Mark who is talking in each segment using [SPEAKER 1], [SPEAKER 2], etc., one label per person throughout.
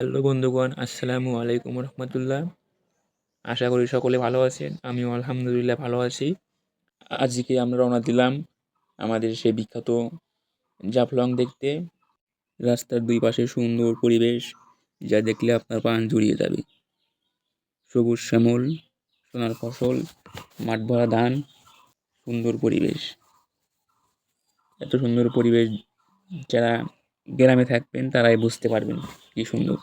[SPEAKER 1] Hello বন্ধুগণ, আসসালামু আলাইকুম রহমতুল্লাহ। আশা করি সকলে ভালো আছেন। আমিও আলহামদুলিল্লাহ ভালো আছি। আজকে আমরা রওনা দিলাম আমাদের সেই বিখ্যাত জাফলং দেখতে। রাস্তার দুই পাশে সুন্দর পরিবেশ, যা দেখলে আপনার প্রাণ জুড়িয়ে যাবে। সবুজ শ্যামল, সোনার ফসল, মাঠ ভরা ধান, সুন্দর পরিবেশ। এত সুন্দর পরিবেশ যারা গ্রামে থাকবেন তারাই বুঝতে পারবেন কি সুন্দর।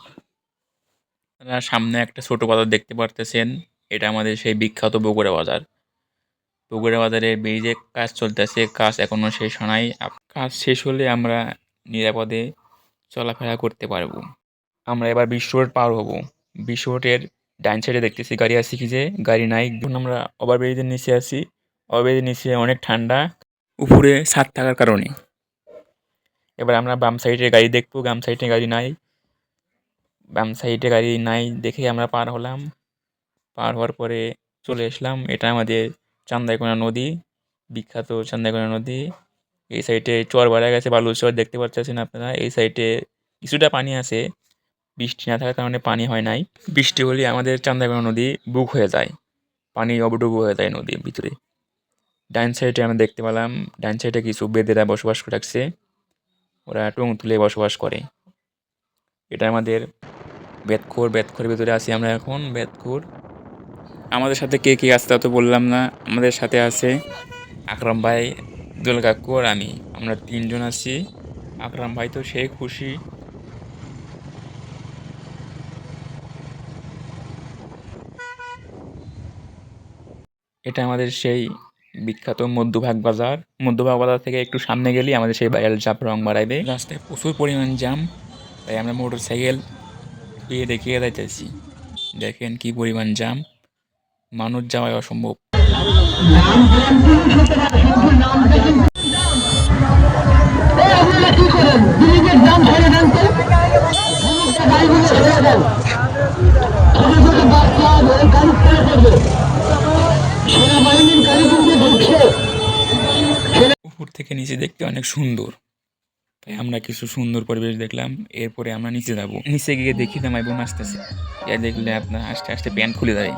[SPEAKER 1] আপনারা সামনে একটা ছোট বাজার দেখতে পারতেছেন। এটা আমাদের সেই বিখ্যাত বগুড়া বাজার। বগুড়া বাজারে ব্রিজে কাজ চলতেছে, কাজ এখনো শেষ হয় নাই। কাজ শেষ হলে আমরা নিরাপদে চলাফেরা করতে পারবো। আমরা এবার বিশ্ব রোড পার হব। বিশ্ব রোডের ডাইন সাইডে দেখতেছি গাড়ি আছে কি যে, গাড়ি নাই। এখন আমরা ওভারব্রিজের নিচে আছি। ওভারব্রিজের নিচে অনেক ঠান্ডা, উপরে ছাদ থাকার কারণে। এবার আমরা বাম সাইডে গাড়ি দেখবো, বাম সাইডে গাড়ি নাই। বাম সাইডে গাড়ি নাই দেখে আমরা পার হলাম। পার হওয়ার পরে চলে আসলাম। এটা আমাদের চান্দাইকোনা নদী, বিখ্যাত চান্দাইকোনা নদী। এই সাইডে চর বাড়া গেছে, বালুর চর দেখতে পাচ্ছেন আপনারা। এই সাইডে কিছুটা পানি আছে, বৃষ্টি না থাকার কারণে পানি হয় নাই। বৃষ্টি হলে আমাদের চান্দাইকোনা নদী বুক হয়ে যায়, পানি অবডুবু হয়ে যায় নদীর ভিতরে। ডাইন সাইডে আমরা দেখতে পেলাম, ডাইন সাইডে কিছু বেদেরা বসবাস করে রাখছে। ওরা টং তুলে বসবাস করে। এটা আমাদের বেতখোর ভিতরে আছি আমরা এখন, বেতখোর। আমাদের সাথে কে কে আসতে তো বললাম না। আমাদের সাথে আছে আকরাম ভাই, দোল কাকু আর আমি। আমরা তিনজন আছি। আকরাম ভাই তো সেই খুশি। এটা আমাদের সেই বিখ্যাত মধ্যভাগ বাজার। মধ্যভাগ বাজার থেকে একটু সামনে গেলেই আমাদের সেই বাইরের জাফলং বাড়াইবে। রাস্তায় প্রচুর পরিমাণ জ্যাম, তাই আমরা মোটর সাইকেল দেখিয়ে যাইতেছি। দেখেন কি পরিমাণ জ্যাম, মানুষ যাওয়া অসম্ভব। উপর থেকে নিচে দেখতে অনেক সুন্দর, তাই আমরা কিছু সুন্দর পরিবেশ দেখলাম। এরপরে আমরা নিচে যাব। নিচে গিয়ে দেখি তো বোন আসতেছে। এ দেখলে আপনার আস্তে আস্তে প্যান্ট খুলে যায়।